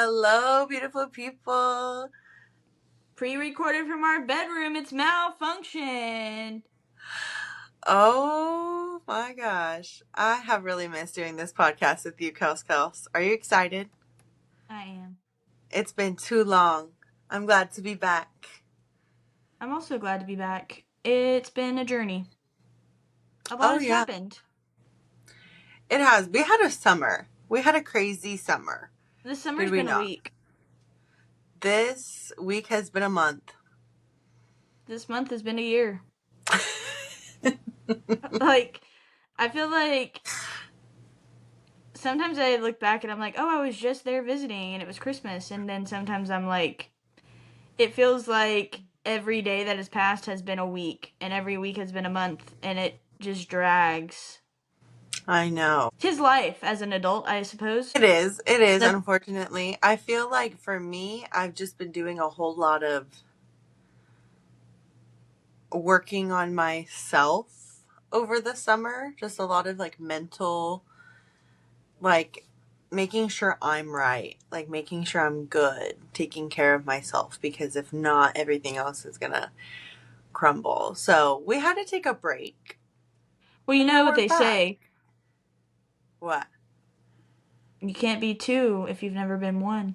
Hello, beautiful people. Pre-recorded from our bedroom. It's MalFunctioned. Oh my gosh. I have really missed doing this podcast with you, Kels. Are you excited? I am. It's been too long. I'm glad to be back. I'm also glad to be back. It's been a journey. A lot has happened. It has. We had a summer. We had a crazy summer. This summer's been a week. This week has been a month. This month has been a year. I feel like sometimes I look back and I'm like, oh, I was just there visiting and it was Christmas. And then sometimes I'm like, it feels like every day that has passed has been a week and every week has been a month and it just drags. I know. It's his life as an adult, I suppose. It is, unfortunately. I feel like for me, I've just been doing a whole lot of working on myself over the summer. Just a lot of mental, making sure I'm right, making sure I'm good, taking care of myself, because if not, everything else is gonna crumble. So we had to take a break. Well, you know what they say. What? You can't be two if you've never been one.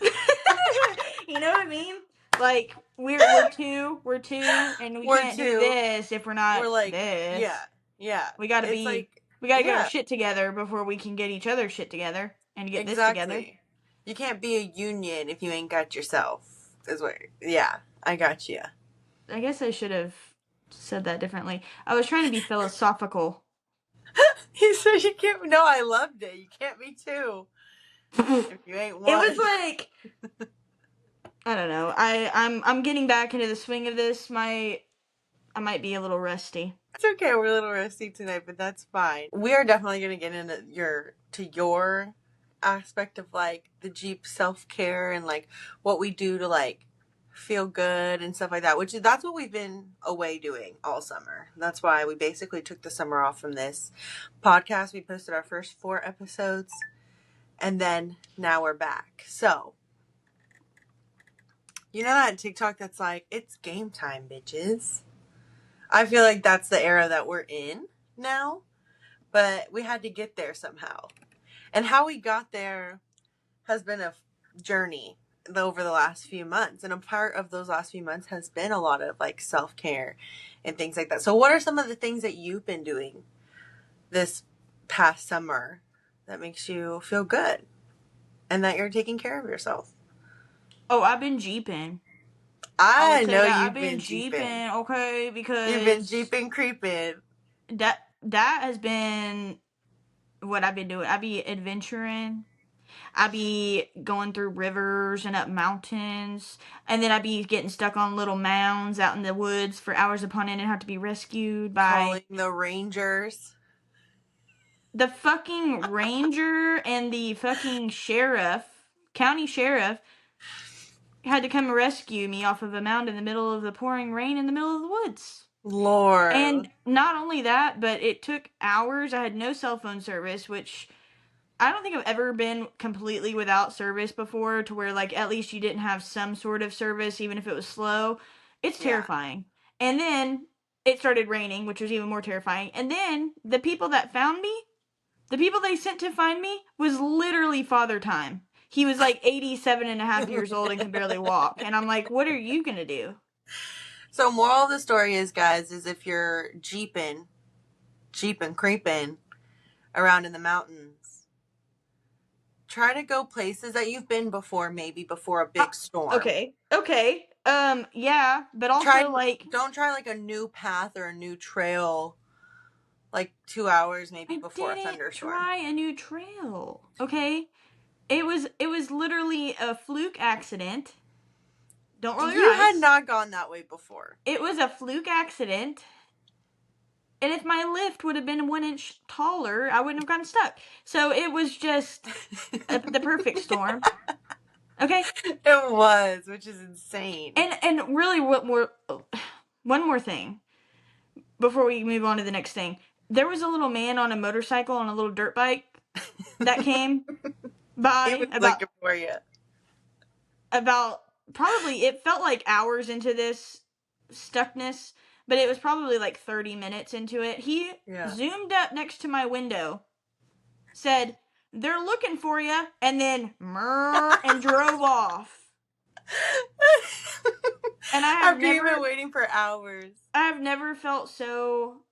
You know what I mean? Like, we're two, and we can't do this if we're not this. Yeah. We gotta get our shit together before we can get each other's shit together and get this together. You can't be a union if you ain't got yourself. I got you. I guess I should have said that differently. I was trying to be philosophical. He said you can't. No, I loved it. You can't be two if you ain't one. It was like, I don't know. I'm getting back into the swing of this. I might be a little rusty. It's okay. We're a little rusty tonight, but that's fine. We are definitely going to get into your aspect of the Jeep self-care and what we do to feel good and stuff like that, that's what we've been away doing all summer. That's why we basically took the summer off from this podcast. We posted our first 4 episodes and then now we're back. So, you know that TikTok that's it's game time, bitches. I feel like that's the era that we're in now, but we had to get there somehow. And how we got there has been a journey over the last few months. And a part of those last few months has been a lot of self-care and things like that. So what are some of the things that you've been doing this past summer that makes you feel good and that you're taking care of yourself? Oh, I've been jeeping. I know you've been jeeping. Okay, because you've been jeeping creeping. That has been what I've been doing. I be adventuring. I be going through rivers and up mountains, and then I be getting stuck on little mounds out in the woods for hours upon end and have to be rescued by calling the rangers. The fucking ranger and the fucking county sheriff had to come rescue me off of a mound in the middle of the pouring rain in the middle of the woods. Lord. And not only that, but it took hours. I had no cell phone service, which I don't think I've ever been completely without service before, to where at least you didn't have some sort of service, even if it was slow. It's terrifying. And then it started raining, which was even more terrifying. And then the people that found me, the people they sent to find me, was literally Father Time. He was 87 and a half years old and can barely walk. And I'm like, what are you going to do? So moral of the story is, guys, is if you're jeeping creeping around in the mountains, try to go places that you've been before, maybe before a big storm. Okay. Yeah, but also don't try a new path or a new trail 2 hours maybe before a thunderstorm. Try a new trail. Okay? It was literally a fluke accident. Don't roll your eyes. You had not gone that way before. It was a fluke accident. And if my lift would have been 1 inch taller, I wouldn't have gotten stuck. So it was just the perfect storm. Okay? It was, which is insane. And really, one more thing before we move on to the next thing. There was a little man on a motorcycle on a little dirt bike that came. He by was looking for you. about probably, it felt like hours into this stuckness, but it was probably like 30 minutes into it. He zoomed up next to my window, said, "They're looking for you," and then and drove off. And I have After you've been waiting for hours. I have never felt so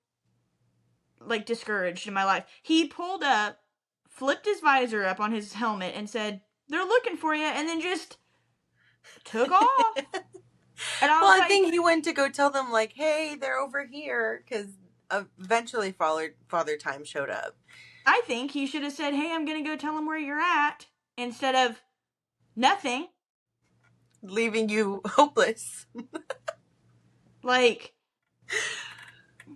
like discouraged in my life. He pulled up, flipped his visor up on his helmet, and said, "They're looking for you," and then just took off. And I was I think he went to go tell them, like, hey, they're over here, because eventually Father Time showed up. I think he should have said, "Hey, I'm going to go tell them where you're at," instead of nothing. Leaving you hopeless. Like,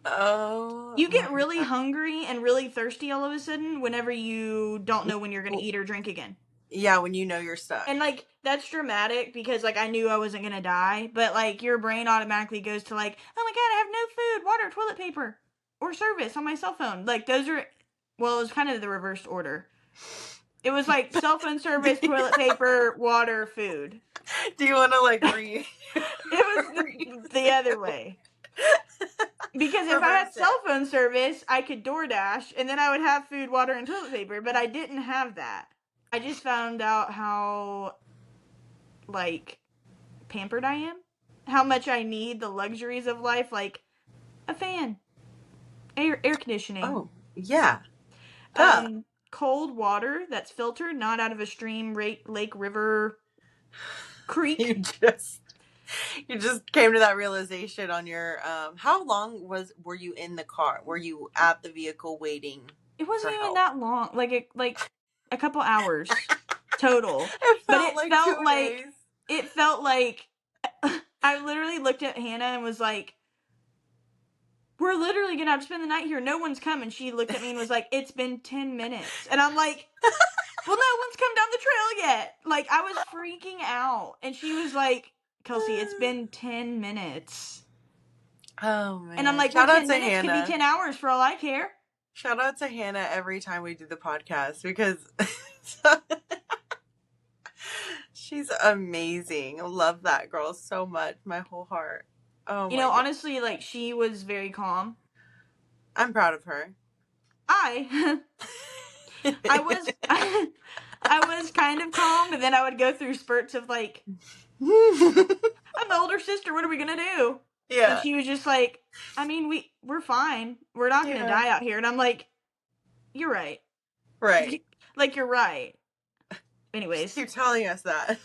oh. You get really hungry and really thirsty all of a sudden whenever you don't know when you're going to eat or drink again. Yeah, when you know you're stuck. And, like, that's dramatic because, like, I knew I wasn't going to die. But, like, your brain automatically goes to, like, oh my god, I have no food, water, toilet paper, or service on my cell phone. Like, those are, well, it was kind of the reversed order. It was, like, cell phone service, toilet paper, water, food. Do you want to, like, read? It was the other way. Because if I had cell phone service, I could DoorDash, and then I would have food, water, and toilet paper, but I didn't have that. I just found out how, like, pampered I am. How much I need the luxuries of life, like a fan, air conditioning. Oh, yeah. Cold water that's filtered, not out of a stream, lake, river, creek. You just came to that realization on your how long were you in the car? Were you at the vehicle waiting? It wasn't even that long. Like a couple hours total. It felt like I literally looked at Hannah and was like, "We're literally gonna have to spend the night here. No one's coming." She looked at me and was like, "It's been 10 minutes." And I'm like, "Well, no one's come down the trail yet." Like, I was freaking out. And she was like, "Kelsey, it's been 10 minutes. Oh, man. And I'm like, Shout well, out 10 to minutes Hannah. could be 10 hours for all I care. Shout out to Hannah every time we do the podcast because she's amazing. I love that girl so much. My whole heart. Oh, you know, honestly, like, she was very calm. I'm proud of her. I was kind of calm, but then I would go through spurts of like, I'm the older sister, what are we gonna do? Yeah. And she was just like, I mean, we're fine. We're not gonna die out here. And I'm like, you're right. Right. Like, you're right. Anyways. Keep telling us that.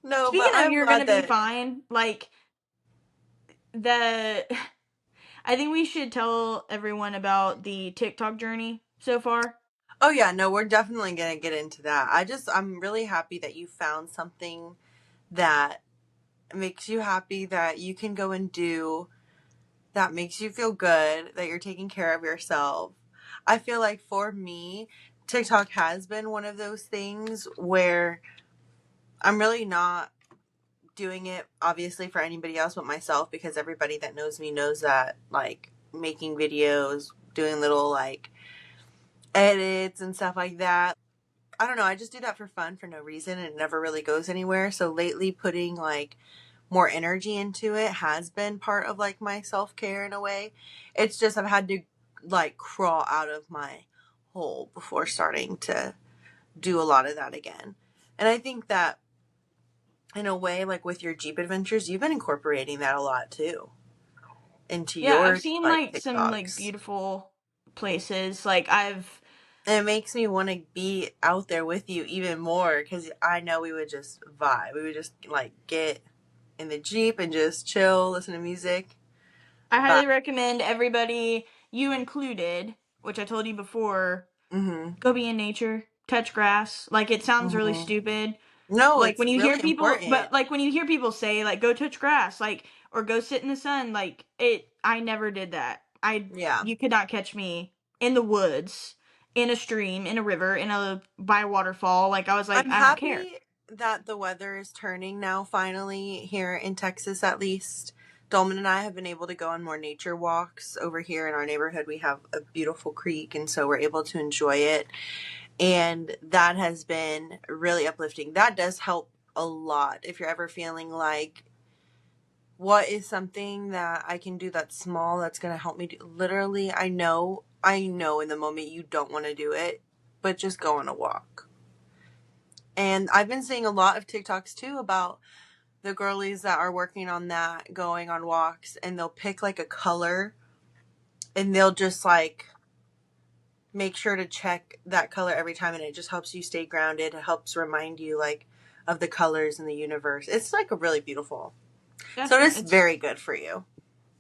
No, speaking but of you're gonna be fine, like, I think we should tell everyone about the TikTok journey so far. Oh yeah, no, we're definitely going to get into that. I'm really happy that you found something that makes you happy, that you can go and do, that makes you feel good, that you're taking care of yourself. I feel like for me, TikTok has been one of those things where I'm really not doing it obviously for anybody else but myself, because everybody that knows me knows that, like, making videos, doing little like edits and stuff like that, I don't know, I just do that for fun for no reason, and it never really goes anywhere. So lately putting like more energy into it has been part of like my self-care in a way. It's just I've had to like crawl out of my hole before starting to do a lot of that again. And I think that in a way, like with your Jeep adventures, you've been incorporating that a lot too into your, I've seen like TikToks. some like beautiful places. Like, and it makes me want to be out there with you even more, because I know we would just vibe. We would just like get in the Jeep and just chill, listen to music. I highly recommend everybody, you included, which I told you before, go be in nature, touch grass. Like, it sounds really stupid. No, like it's when you really hear people, important. but like when you hear people say like go touch grass, like, or go sit in the sun, like, I never did that. You could not catch me in the woods, in a stream, in a river, by a waterfall. Like, I was like, I don't care. That the weather is turning now, finally, here in Texas at least. Dolman and I have been able to go on more nature walks over here in our neighborhood. We have a beautiful creek, and so we're able to enjoy it. And that has been really uplifting. That does help a lot if you're ever feeling like, what is something that I can do that's small that's going to help me do? Literally, I know in the moment you don't want to do it, but just go on a walk. And I've been seeing a lot of TikToks too about the girlies that are working on that, going on walks, and they'll pick like a color and they'll just like make sure to check that color every time, and it just helps you stay grounded. It helps remind you like of the colors in the universe. It's like a really beautiful. Yeah, So it's very good for you.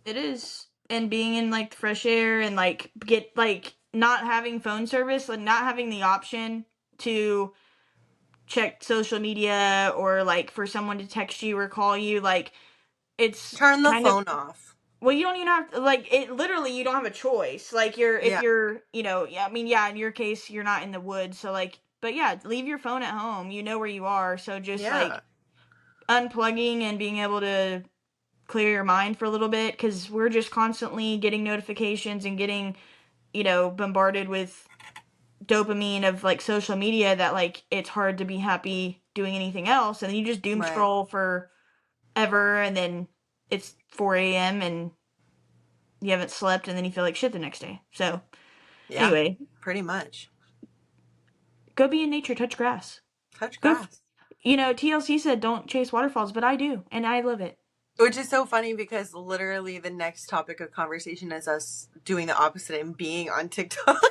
it is. And being in like the fresh air and like get like not having phone service, like not having the option to check social media or like for someone to text you or call you, like it's Turn the kind of, phone off. well, you don't even have to, like, it literally, you don't have a choice. Like, if Yeah. you're, yeah, I mean, yeah, in your case, you're not in the woods, so, like, but yeah, leave your phone at home. You know where you are, so just, Yeah. like, unplugging and being able to clear your mind for a little bit, because we're just constantly getting notifications and getting, bombarded with dopamine of, like, social media that, like, it's hard to be happy doing anything else, and then you just doom Right. scroll for ever, and then it's 4 a.m., and you haven't slept, and then you feel like shit the next day. So, Yeah. anyway, Pretty much. go be in nature, touch grass. Touch Go, grass. TLC said don't chase waterfalls, but I do, and I love it. Which is so funny because literally the next topic of conversation is us doing the opposite and being on TikTok.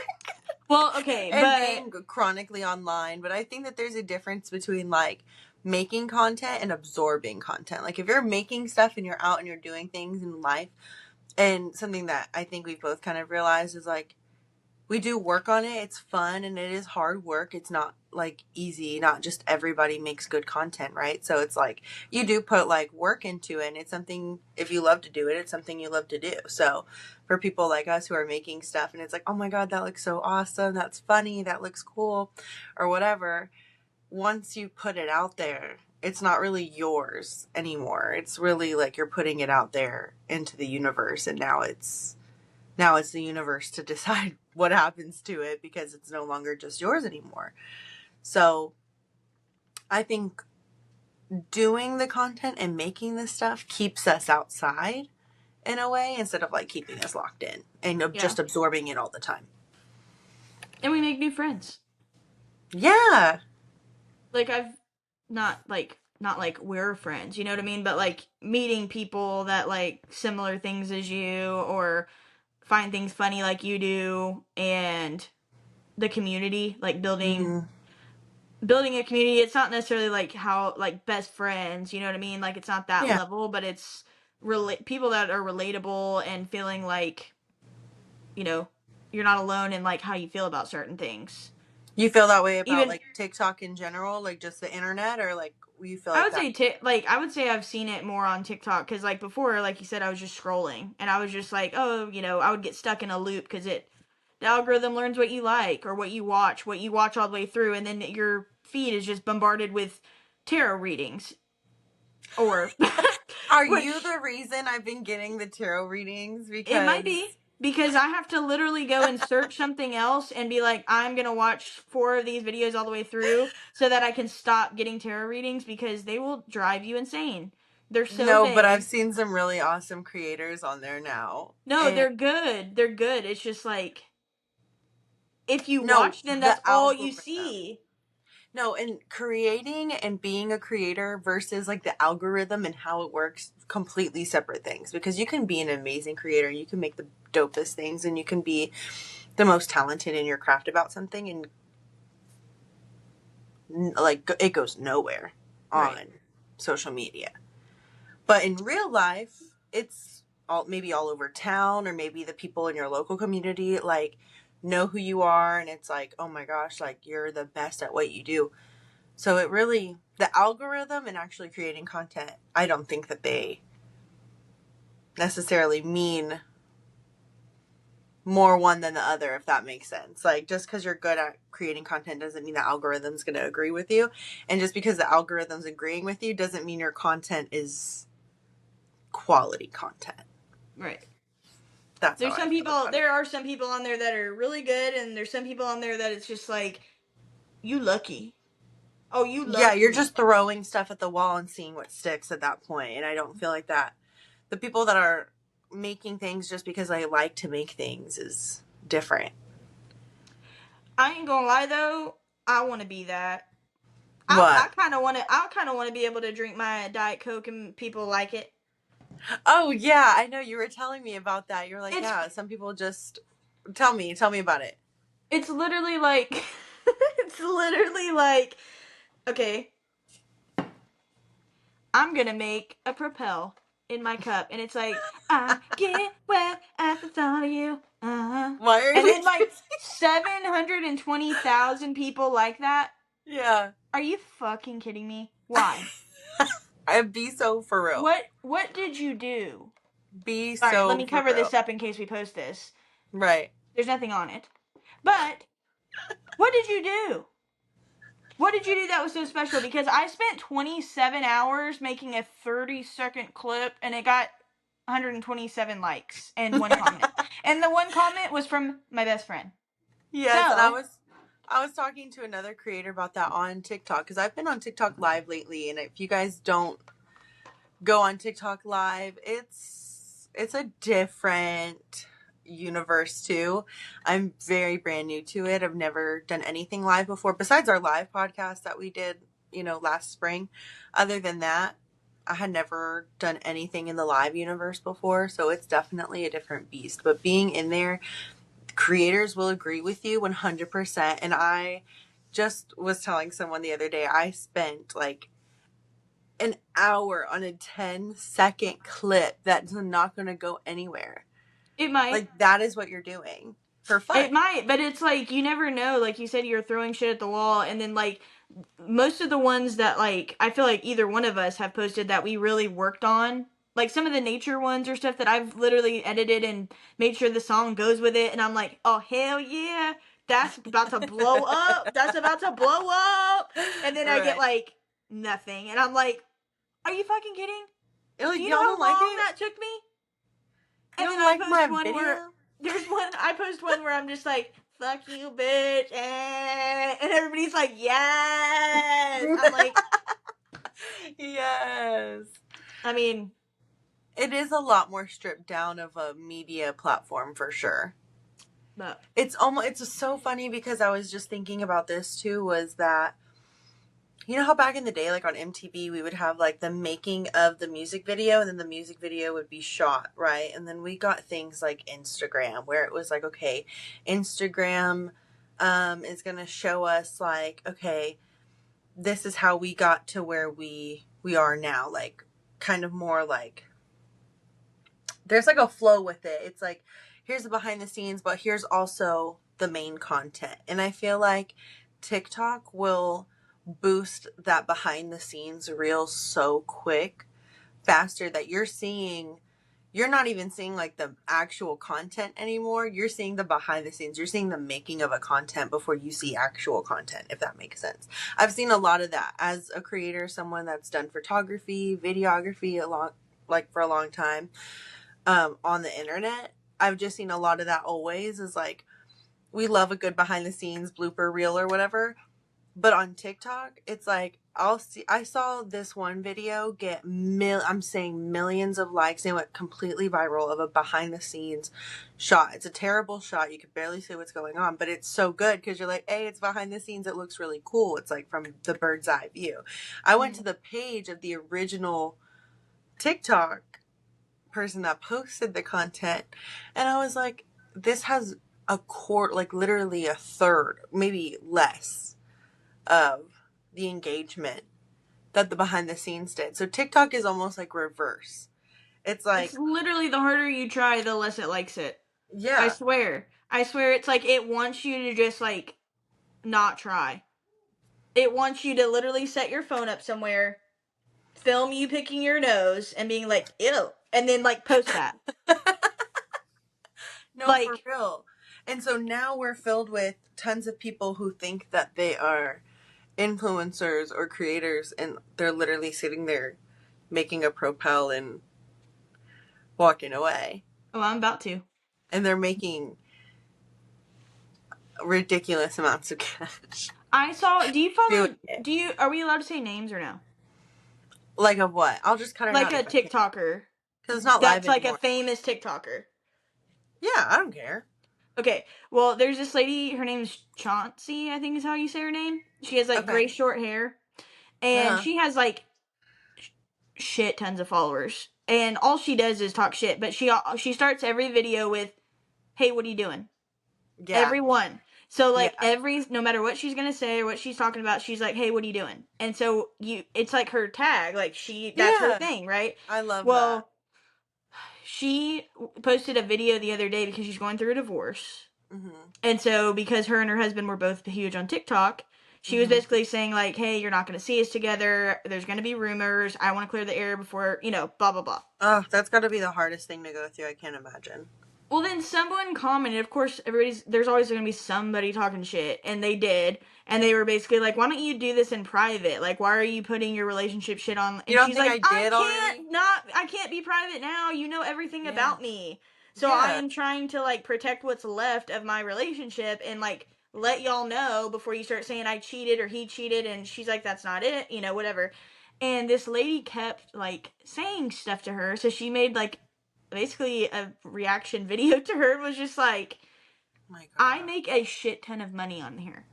Well, okay, And but being chronically online. But I think that there's a difference between like making content and absorbing content. Like if you're making stuff and you're out and you're doing things in life, and something that I think we've both kind of realized is like, we do work on it. It's fun and it is hard work. It's not like easy. Not just everybody makes good content, right? So it's like you do put like work into it, and it's something, if you love to do it, it's something you love to do. So for people like us who are making stuff and it's like, oh my God, that looks so awesome. That's funny. That looks cool or whatever. Once you put it out there, it's not really yours anymore. It's really like you're putting it out there into the universe, and now it's the universe to decide what happens to it because it's no longer just yours anymore. So I think doing the content and making this stuff keeps us outside in a way, instead of like keeping us locked in and just absorbing it all the time. And we make new friends. Yeah. Like I've not like we're friends, you know what I mean? But like meeting people that like similar things as you or find things funny like you do, and the community, like building Mm-hmm. a community. It's not necessarily like how like best friends, you know what I mean? Like it's not that Yeah. level, but it's people that are relatable and feeling like, you know, you're not alone in like how you feel about certain things. You feel that way about Even like TikTok in general, like just the internet, or like you feel I like would that? say I would say I've seen it more on TikTok, cuz like before, like you said, I was just scrolling and I was just like, oh, I would get stuck in a loop cuz the algorithm learns what you like or what you watch all the way through, and then your feed is just bombarded with tarot readings or Are you which the reason I've been getting the tarot readings? it might Because be, because I have to literally go and search something else and be like, I'm gonna watch 4 of these videos all the way through so that I can stop getting tarot readings, because they will drive you insane. They're so no, but I've vague. seen some really awesome creators on there now. No, And they're good. They're good. It's just like if you no, watch them, the that's all you algorithm. see. No, and creating and being a creator versus like the algorithm and how it works, completely separate things. Because you can be an amazing creator, you can make the dopest things, and you can be the most talented in your craft about something, and like it goes nowhere on Right. social media. But in real life, it's maybe all over town, or maybe the people in your local community like know who you are, and it's like, oh my gosh, like you're the best at what you do. So it really, the algorithm and actually creating content, I don't think that they necessarily mean more one than the other, if that makes sense. Like just because you're good at creating content doesn't mean the algorithm's going to agree with you. And just because the algorithm's agreeing with you doesn't mean your content is quality content. Right. That's how I feel about it. There are some people on there that are really good, and there's some people on there that it's just like You lucky. Oh, you Yeah, you're lucky. just throwing stuff at the wall and seeing what sticks at that point. And I don't feel like that. The people that are making things just because they like to make things is different. I ain't gonna lie though, I want to be that. I What? kind of want to. I kind of want to be able to drink my Diet Coke and people like it. Oh, yeah, I know you were telling me about that. You're like, It's yeah, some people just tell me about it. it's literally like it's literally like okay, I'm gonna make a Propel in my cup, and it's like I get wet at the thought of you. Why are And we then like 720,000 people like that. Yeah. Are you fucking kidding me? Why? I'd be so for real. What did you do? Be All right, let so me for cover real. this up in case we post this. Right. There's nothing on it. But what did you do? What did you do that was so special? Because I spent 27 hours making a 30-second clip and it got 127 likes and one comment. And the one comment was from my best friend. Yes, and So, I was talking to another creator about that on TikTok because I've been on TikTok live lately, and if you guys don't go on TikTok live, it's a different universe too. I'm very brand new to it. I've never done anything live before besides our live podcast that we did, last spring. Other than that, I had never done anything in the live universe before, so it's definitely a different beast. But being in there, creators will agree with you 100%. And I just was telling someone the other day, I spent like an hour on a 10-second clip that's not going to go anywhere. it might. Like, that is what you're doing for fun. It might, but it's like you never know. Like you said, you're throwing shit at the wall, and then like most of the ones that like I feel like either one of us have posted that we really worked on. Like some of the nature ones or stuff that I've literally edited and made sure the song goes with it, and I'm like, oh hell yeah, that's about to blow up. That's about to blow up, and then I get Right. like nothing, and I'm like, are you fucking kidding? You're Do like, you know y'all how don't like long it? that took me? You And then don't I like post my one where video? I post one where I'm just like, fuck you, bitch. And everybody's like, yes. I'm like, Yes. I mean, It is a lot more stripped down of a media platform for sure. but It's so funny because I was just thinking about this too, was that you know how back in the day, like on MTV, we would have like the making of the music video, and then the music video would be shot, right? And then we got things like Instagram, where it was like, okay, Instagram is going to show us like, okay, this is how we got to where we are now, like kind of more like there's like a flow with it. It's like, here's the behind the scenes, but here's also the main content. And I feel like TikTok will boost that behind the scenes reel so quick, faster, that you're not even seeing like the actual content anymore. You're seeing the behind the scenes. You're seeing the making of a content before you see actual content, if that makes sense. I've seen a lot of that as a creator, someone that's done photography, videography for a long time. On the internet, I've just seen a lot of that always is like, we love a good behind the scenes blooper reel or whatever. But on TikTok, it's like, I saw this one video get I'm saying millions of likes, and it went completely viral, of a behind the scenes shot. It's a terrible shot. You can barely see what's going on, but it's so good because you're like, hey, it's behind the scenes. It looks really cool. It's like from the bird's eye view. I went to the page of the original TikTok person that posted the content, and I was like, this has a quarter, like literally a third, maybe less, of the engagement that the behind the scenes did. So TikTok is almost like reverse. It's it's like, literally the harder you try, the less it likes it. I yeah. swear. I swear it's like it wants you to just like not try. It wants you to literally set your phone up somewhere, film you picking your nose and being like, ew, and then like post that. No, for Like, real. And so now we're filled with tons of people who think that they are influencers or creators, and they're literally sitting there making a Propel and walking away. oh, I'm about to. And they're making ridiculous amounts of cash. I saw. Do you doing follow? it. Are we allowed to say names or no? Like of what? I'll just cut it Like out a if I can. TikToker. Because it's not live That's like a anymore. famous TikToker. Yeah, I don't care. Okay, well, there's this lady. Her name's Chauncey, I think is how you say her name. She has like Okay. gray short hair, and Uh-huh. she has like shit tons of followers. And all she does is talk shit. But she starts every video with, "Hey, what are you doing?" Yeah. Every one. So Yeah. like no matter what she's gonna say or what she's talking about, she's like, "Hey, what are you doing?" And so it's like her tag. Like that's her Yeah. thing, right? I love that. Well, she posted a video the other day because she's going through a divorce. Mm-hmm. And so, because her and her husband were both huge on TikTok, she was Mm-hmm. basically saying, like, hey, you're not going to see us together. There's going to be rumors. I want to clear the air before, blah, blah, blah. Oh, that's got to be the hardest thing to go through. I can't imagine. Well, then someone commented, of course, there's always going to be somebody talking shit. And they did. And they were basically like, why don't you do this in private? Like, why are you putting your relationship shit on? You And don't she's think like, I did already? I can't be private now. You know everything Yeah. about me. So I Yeah. am trying to, like, protect what's left of my relationship and, like, let y'all know before you start saying I cheated or he cheated. And she's like, that's not it, whatever. And this lady kept, like, saying stuff to her. So she made, like, basically a reaction video to her. It was just like, My I God. make a shit ton of money on here.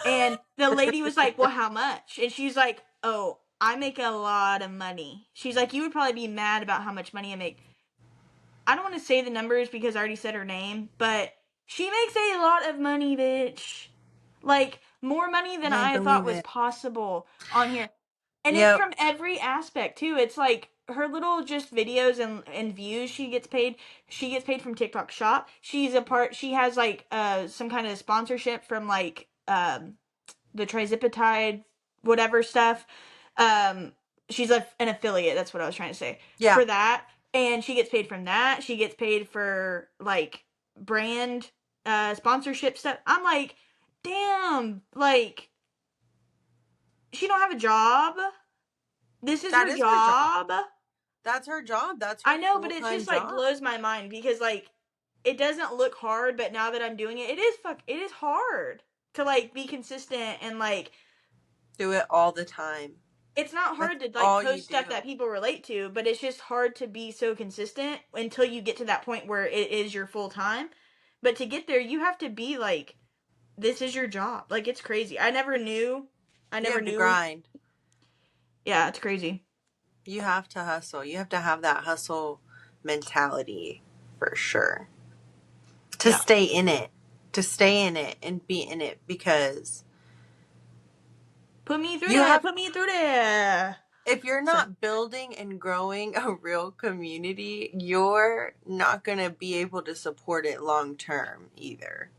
And the lady was like, well, how much? And she's like, oh, I make a lot of money. She's like, you would probably be mad about how much money I make. I don't want to say the numbers because I already said her name, but she makes a lot of money, bitch. Like, more money than I I thought believe was it. possible on here. And it's Yep. from every aspect, too. It's like her little just videos and views she gets paid. She gets paid from TikTok Shop. She has like some kind of sponsorship from like the trizipatide whatever stuff. Um, she's an affiliate. That's what I was trying to say Yeah. for that, and she gets paid from that. She gets paid for like brand sponsorship stuff. I'm like, damn, like she don't have a job. This is That her is her job. job. That's her job. That's I her know, but it's full-time just like job. blows my mind because like it doesn't look hard, but now that I'm doing it, it is hard to like be consistent and like Do it all the time. it's not That's hard to like all you post do. stuff that people relate to, but it's just hard to be so consistent until you get to that point where it is your full time. But to get there, you have to be like, this is your job. Like it's crazy. I never knew. I You never have to knew. grind. Yeah, it's crazy. You have to hustle. You have to have that hustle mentality for sure. To Yeah. stay in it. To stay in it and be in it because Put me through you there. have, Put me through there. if you're So not building and growing a real community, you're not going to be able to support it long term either.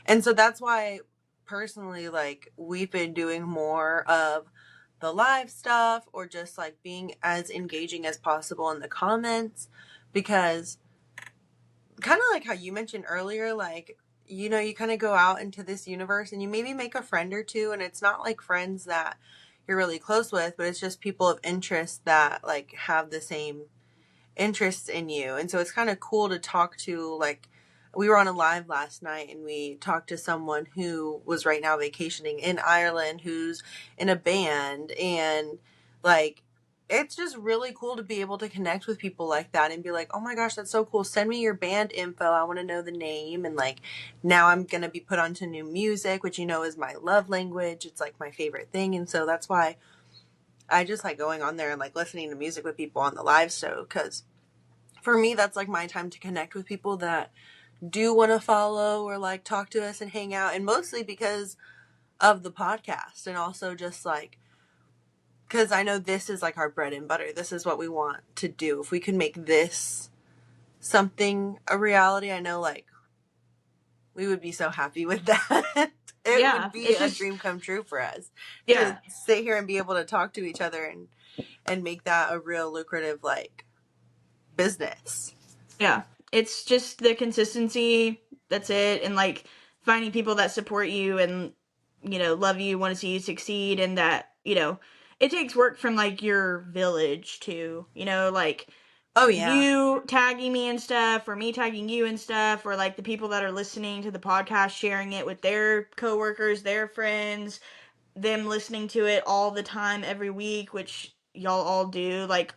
And so that's why personally, like, we've been doing more of the live stuff or just like being as engaging as possible in the comments because kind of like how you mentioned earlier, like, you kind of go out into this universe and you maybe make a friend or two, and it's not like friends that you're really close with, but it's just people of interest that like have the same interests in you. And so it's kind of cool to talk to, like, we were on a live last night and we talked to someone who was right now vacationing in Ireland who's in a band, and like it's just really cool to be able to connect with people like that and be like, oh my gosh, that's so cool, send me your band info, I want to know the name. And like now I'm gonna be put onto new music, which is my love language. It's like my favorite thing. And so that's why I just like going on there and like listening to music with people on the live show, because for me that's like my time to connect with people that do want to follow or like talk to us and hang out, and mostly because of the podcast, and also just like because I know this is like our bread and butter. This is what we want to do. If we could make this something a reality, I know like we would be so happy with that. It yeah, would be it's a just dream come true for us to yeah, sit here and be able to talk to each other and make that a real lucrative like business. yeah. It's just the consistency. That's it, and like finding people that support you and love you, want to see you succeed, and that it takes work from like your village too. Like Oh yeah. You tagging me and stuff, or me tagging you and stuff, or like the people that are listening to the podcast sharing it with their coworkers, their friends, them listening to it all the time every week, which y'all all do, like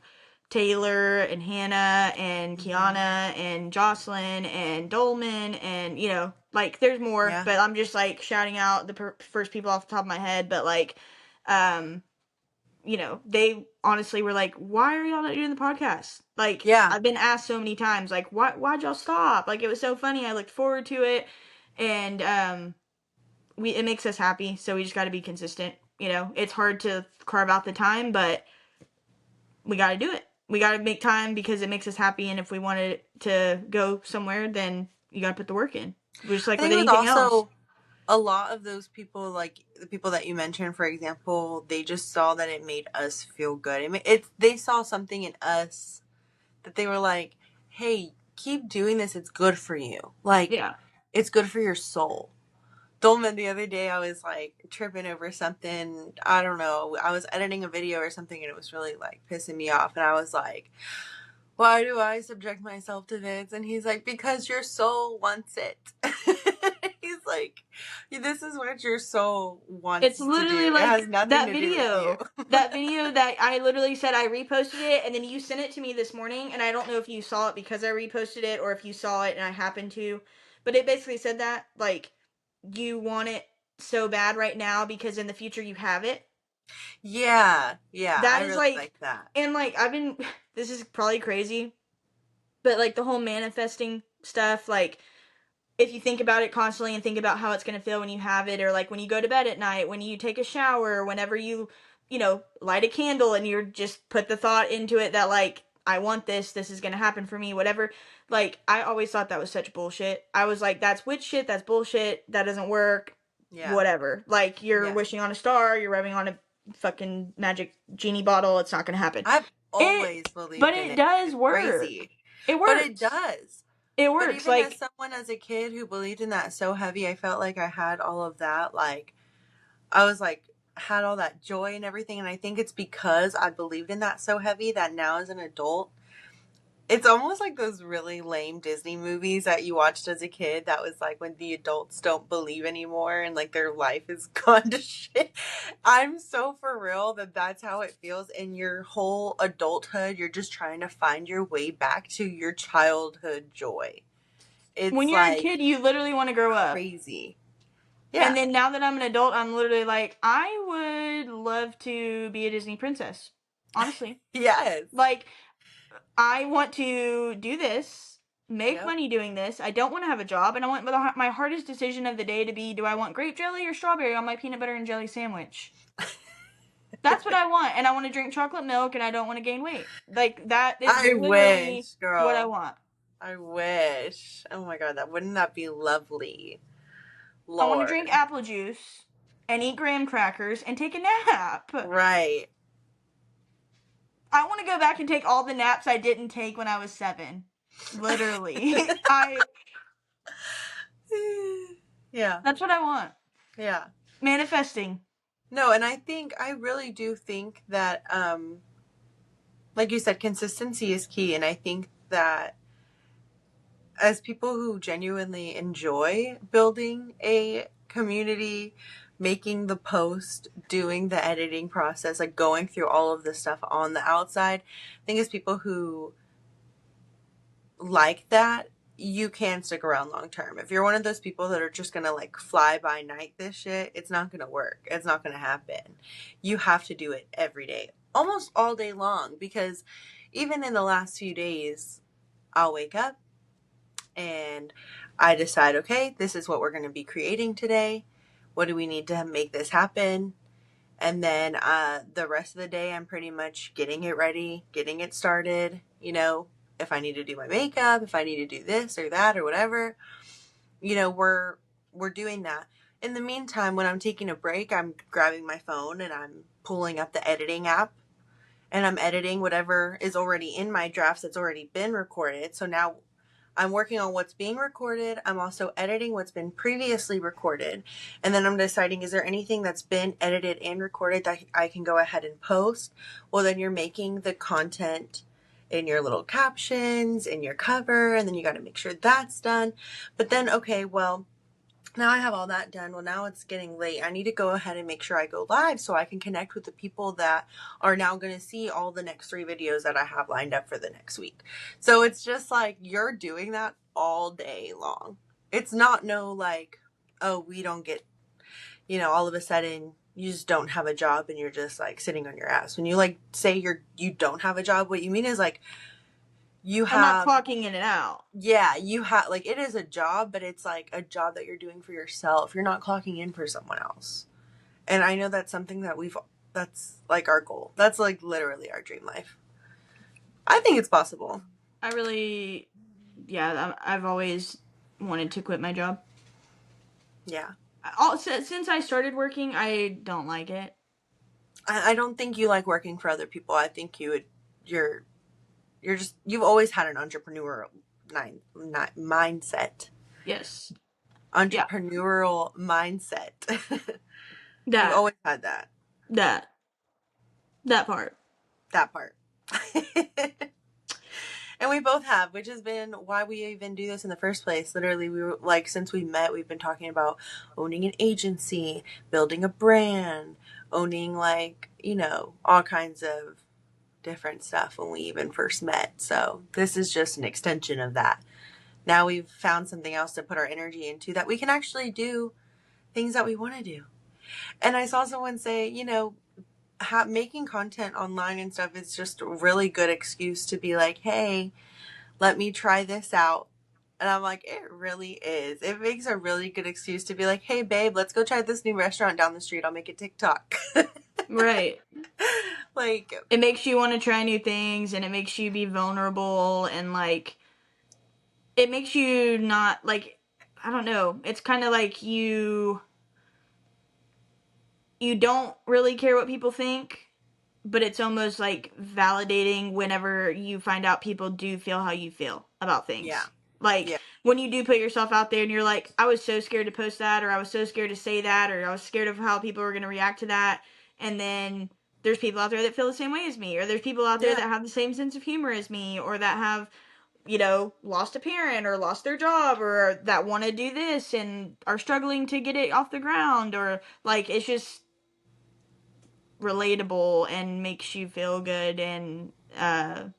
Taylor and Hannah and Hmm. Kiana and Jocelyn and Dolman, and like there's more, Yeah. but I'm just like shouting out the first people off the top of my head. But like, um, they honestly were like, "Why are y'all not doing the podcast?" Like, Yeah. I've been asked so many times, like, Why'd y'all stop?" Like, it was so funny. I looked forward to it, and it makes us happy. So we just got to be consistent. It's hard to carve out the time, but we got to do it. We got to make time because it makes us happy. And if we wanted to go somewhere, then you got to put the work in. Just I like with think it was anything else. also a lot of those people, like the people that you mentioned, for example, they just saw that it made us feel good. They saw something in us that they were like, "Hey, keep doing this. It's good for you. Like, Yeah. it's good for your soul." Dolman, the other day, I was like tripping over something. I don't know. I was editing a video or something, and it was really like pissing me off. And I was like, "Why do I subject myself to this?" And he's like, "Because your soul wants it." He's like, "This is what your soul It's wants to literally do. It has like nothing that to do with you." video. That video that I literally said I reposted it, and then you sent it to me this morning, and I don't know if you saw it because I reposted it or if you saw it and I happened to, but it basically said that like you want it so bad right now because in the future you have it. Yeah, yeah, I That is really like, like that. and like I've been, this is probably crazy, but like the whole manifesting stuff, like if you think about it constantly and think about how it's going to feel when you have it, or like when you go to bed at night, when you take a shower, whenever you light a candle and you're just put the thought into it that like, I want this, this is going to happen for me, whatever. Like, I always thought that was such bullshit. I was like, that's witch shit, that's bullshit, that doesn't work, Yeah, whatever. Like, you're yeah. wishing on a star, you're rubbing on a fucking magic genie bottle, it's not going to happen. I've It, always but believed in it it. does It's work. crazy. It But it works. does. It But works. even as Like, someone as a kid who believed in that so heavy, I felt like I had all of that. Like, I was like, had all that joy and everything. And I think it's because I believed in that so heavy that now as an adult, it's almost like those really lame Disney movies that you watched as a kid that was like when the adults don't believe anymore and like their life is gone to shit. I'm so for real that that's how it feels in your whole adulthood. You're just trying to find your way back to your childhood joy. when It's you're a like kid, you literally want to grow up. crazy. And Yeah. then now that I'm an adult, I'm literally like, I would love to be a Disney princess. Honestly. Yes. Like, I want to do this, make Yep. money doing this. I don't want to have a job, and I want my hardest decision of the day to be, do I want grape jelly or strawberry on my peanut butter and jelly sandwich? That's what I want, and I want to drink chocolate milk, and I don't want to gain weight. Like, that is I literally wish, what I girl. want. I wish. Oh my god, that wouldn't that be lovely? I want to drink Lord. apple juice and eat graham crackers and take a nap. Right. I want to go back and take all the naps I didn't take when I was 7. Literally. I Yeah. That's what I want. Yeah. Manifesting. No, and I really do think that like you said, consistency is key, and I think that as people who genuinely enjoy building a community, making the post, doing the editing process, like going through all of the stuff on the outside, I think as people who like that, you can stick around long term. If you're one of those people that are just gonna like fly by night this shit, it's not gonna work. It's not gonna happen. You have to do it every day, almost all day long, because even in the last few days, I'll wake up and I decide, okay, this is what we're going to be creating today. What do we need to make this happen? And then the rest of the day, I'm pretty much getting it ready, getting it started. If I need to do my makeup, if I need to do this or that or whatever, we're doing that. In the meantime, when I'm taking a break, I'm grabbing my phone and I'm pulling up the editing app and I'm editing whatever is already in my drafts that's already been recorded. So now I'm working on what's being recorded. I'm also editing what's been previously recorded. And then I'm deciding, is there anything that's been edited and recorded that I can go ahead and post? Well, then you're making the content in your little captions, in your cover, and then you got to make sure that's done. But then, okay, well, now I have all that done. Well, now it's getting late. I need to go ahead and make sure I go live so I can connect with the people that are now going to see all the next 3 videos that I have lined up for the next week. So it's just like you're doing that all day long. It's not no like, oh, we don't get, all of a sudden you just don't have a job and you're just like sitting on your ass. When you like say you don't have a job, what you mean is like you I'm not have, clocking in and out. yeah, you have, like, it is a job, but it's like a job that you're doing for yourself. You're not clocking in for someone else. And I know that's something that that's like our goal. That's like literally our dream life. I think it's possible. I've always wanted to quit my job. Yeah. Since I started working, I don't like it. I don't think you like working for other people. I think you've always had an entrepreneurial mindset. Yes. Entrepreneurial mindset. You've always had that. That part. That part. And we both have, which has been why we even do this in the first place. Literally, we were like, since we met, we've been talking about owning an agency, building a brand, owning like, all kinds of different stuff when we even first met. So this is just an extension of that. Now we've found something else to put our energy into that we can actually do things that we want to do. And I saw someone say, making content online and stuff is just a really good excuse to be like, hey, let me try this out. And I'm like, it really is. It makes a really good excuse to be like, hey, babe, let's go try this new restaurant down the street. I'll make a TikTok. Right. Like, it makes you want to try new things, and it makes you be vulnerable, and like, it makes you not like, I don't know. It's kind of like you don't really care what people think, but it's almost like validating whenever you find out people do feel how you feel about things. Yeah. Like, when you do put yourself out there and you're like, I was so scared to post that, or I was so scared to say that, or I was scared of how people were going to react to that. And then there's people out there that feel the same way as me, or there's people out there that have the same sense of humor as me, or that have, lost a parent or lost their job, or that want to do this and are struggling to get it off the ground, or like, it's just relatable and makes you feel good. And I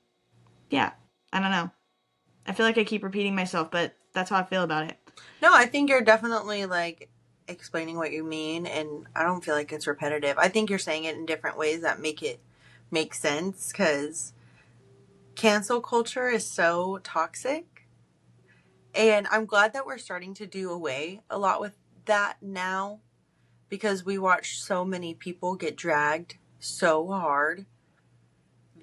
don't know, I feel like I keep repeating myself, but that's how I feel about it. No, I think you're definitely like explaining what you mean, and I don't feel like it's repetitive. I think you're saying it in different ways that make it make sense, because cancel culture is so toxic, and I'm glad that we're starting to do away a lot with that now, because we watch so many people get dragged so hard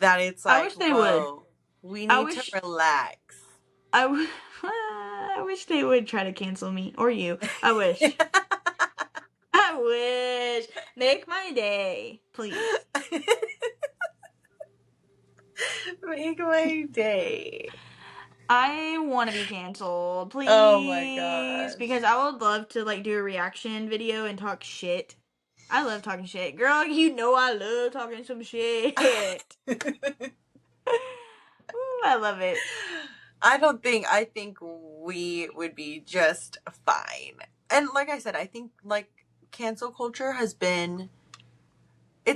that it's like, I wish they would. We need to relax. I wish they would try to cancel me or you. I wish. I wish. Make my day, please. Make my day. I want to be canceled, please. Oh my gosh. Because I would love to like do a reaction video and talk shit. I love talking shit. Girl, I love talking some shit. Ooh, I love it. I think we would be just fine. And like I said, I think like cancel culture it's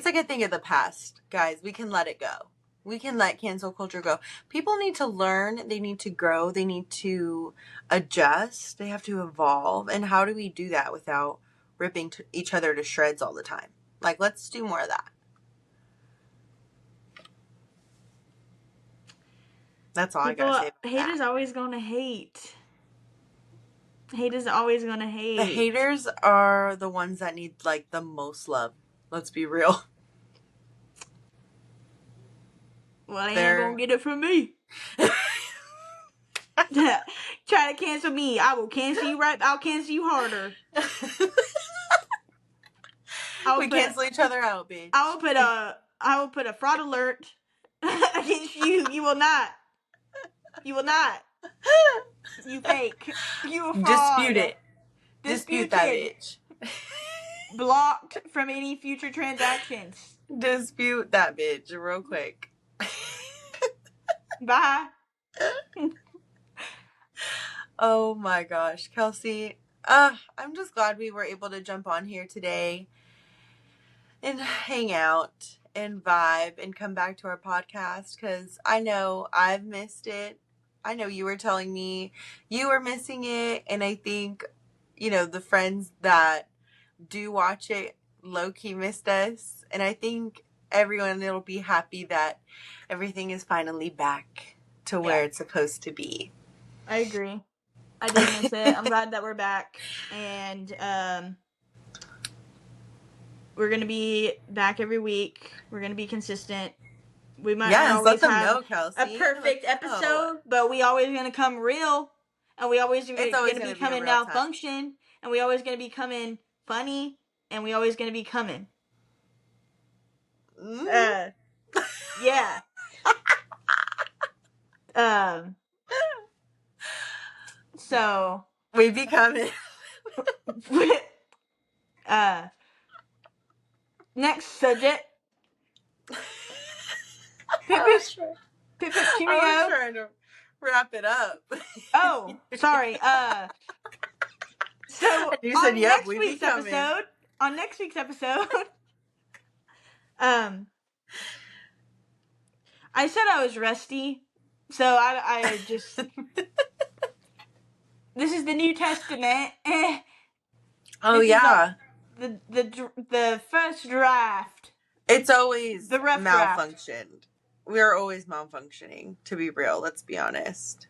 like a thing of the past, guys. We can let it go. We can let cancel culture go. People need to learn. They need to grow. They need to adjust. They have to evolve. And how do we do that without ripping each other to shreds all the time? Like, let's do more of that. That's all I gotta say. Hate is always gonna hate. Hate is always gonna hate. The haters are the ones that need like the most love. Let's be real. Well, they ain't gonna get it from me. Try to cancel me. I will cancel you I'll cancel you harder. We cancel each other out, bitch. I will put a fraud alert against you. You will not. You will not. You fake. You a fraud. Dispute it. Dispute that bitch. Blocked from any future transactions. Dispute that bitch real quick. Bye. Oh my gosh, Kelsey. I'm just glad we were able to jump on here today and hang out and vibe and come back to our podcast because I know I've missed it. I know you were telling me you were missing it, and I think, the friends that do watch it low key missed us, and I think everyone will be happy that everything is finally back to where it's supposed to be. I agree. I did miss it. I'm glad that we're back, and we're gonna be back every week. We're gonna be consistent. We might not always have a perfect episode, but we always gonna come real, and we always gonna be coming MalFunctioned, and we always gonna be coming funny, and we always gonna be coming. Yeah. So we be coming. Next subject. I was trying to wrap it up. Oh, sorry. So you said, on next week's episode, I said I was rusty, so I just this is the New Testament. Oh yeah, the first draft. It's always the rough malfunctioned. Draft. We're always malfunctioning. To be real, let's be honest.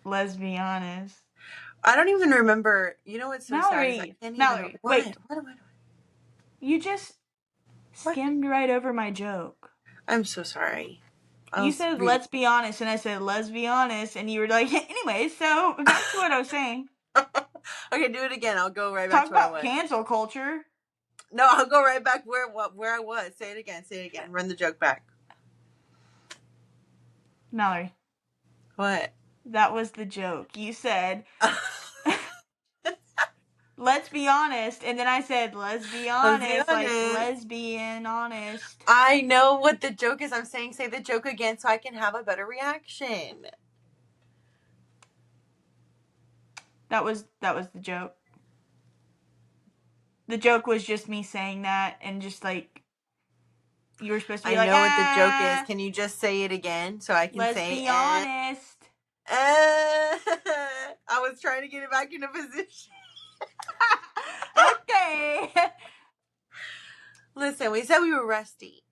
Let's be honest. I don't even remember. You know what's so sad? Mallory, wait. What am I doing? You just skimmed right over my joke. I'm so sorry. You said, let's be honest, and I said, let's be honest, and you were like, anyway, so back to what I was saying. Okay, do it again. I'll go right back to where I was. Talk about cancel culture. No, I'll go right back where I was. Say it again. Run the joke back. Mallory. What? That was the joke. You said, let's be honest, and then I said, let's be honest. Like lesbian honest. I know what the joke is. I'm saying say the joke again so I can have a better reaction. That was the joke. The joke was just me saying that, and just like you were supposed to be I know what the joke is. Can you just say it again so I can let's say be honest. I was trying to get it back into position. Okay. Listen, we said we were rusty.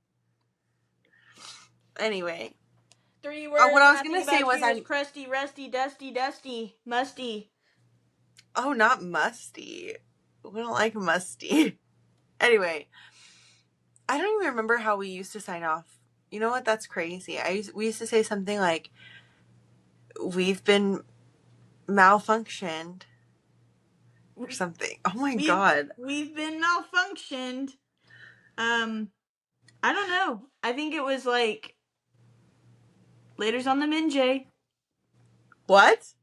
Anyway. 3 words. What I was going to say was crusty, rusty, dusty, dusty, musty. Oh, not musty. We don't like musty. Anyway. I don't even remember how we used to sign off. You know what? That's crazy. We used to say something like, we've been malfunctioned. Or something. Oh my God. We've been malfunctioned. I don't know. I think it was like later's on the Minjay. What?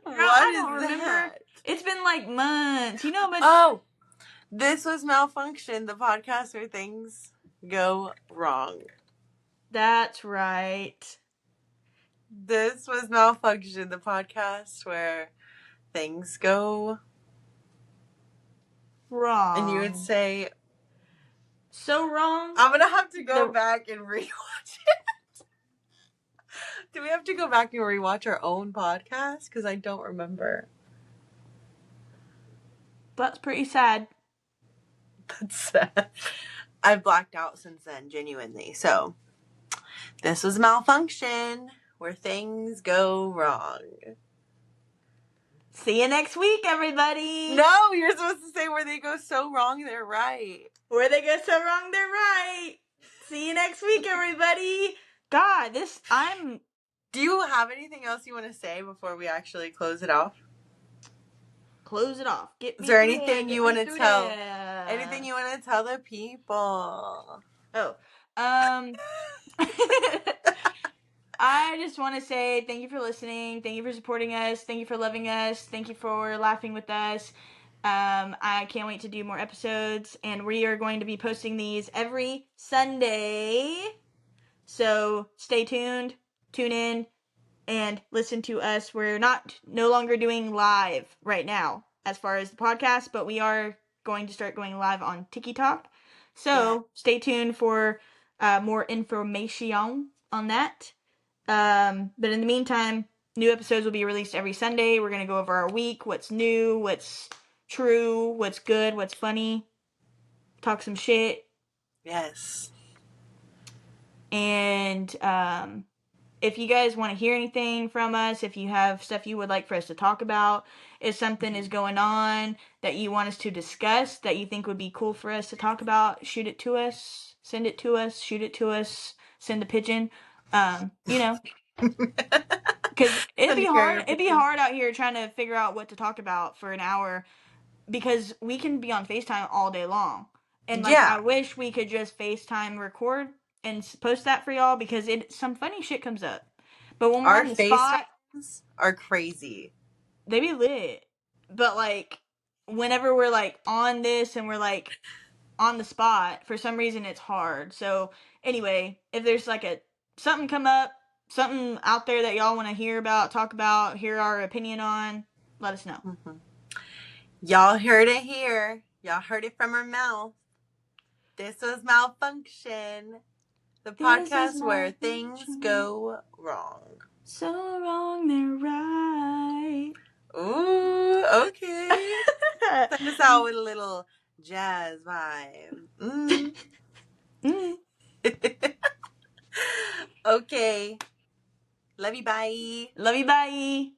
I don't remember. That? It's been like months. You know how much. Oh, this was MalFunctioned, the podcast where things go wrong. That's right. This was MalFunctioned, the podcast where things go wrong. And you would say, so wrong. I'm going to have to go back and rewatch it. Do we have to go back and rewatch our own podcast? Because I don't remember. That's pretty sad. That's sad. I've blacked out since then, genuinely. So, this was MalFunctioned, where things go wrong. See you next week, everybody. No, you're supposed to say where they go so wrong, they're right. Where they go so wrong, they're right. See you next week, everybody. God, Do you have anything else you want to say before we actually close it off? Close it off. Is there anything you want to tell? Anything you want to tell the people? Oh. I just want to say thank you for listening. Thank you for supporting us. Thank you for loving us. Thank you for laughing with us. I can't wait to do more episodes, and we are going to be posting these every Sunday. So stay tuned, tune in, and listen to us. We're no longer doing live right now as far as the podcast, but we are going to start going live on TikTok. So stay tuned for more information on that. But in the meantime, new episodes will be released every Sunday. We're going to go over our week, what's new, what's true, what's good, what's funny, talk some shit. Yes. And if you guys want to hear anything from us, if you have stuff you would like for us to talk about, if something is going on that you want us to discuss that you think would be cool for us to talk about, shoot it to us, send it to us, shoot it to us, send a pigeon. You know, because it'd be hard. It'd be hard out here trying to figure out what to talk about for an hour because we can be on FaceTime all day long. And like, I wish we could just FaceTime record and post that for y'all because some funny shit comes up. But when we're on the spot, are crazy. They be lit. But like, whenever we're like on this and we're like on the spot, for some reason it's hard. So anyway, if there's like something come up, something out there that y'all want to hear about, talk about, hear our opinion on, let us know. Mm-hmm. Y'all heard it here. Y'all heard it from her mouth. This was Malfunction, the podcast where things go wrong. So wrong, they're right. Ooh, okay. Send us out with a little jazz vibe. Okay. Love you, bye. Love you, bye.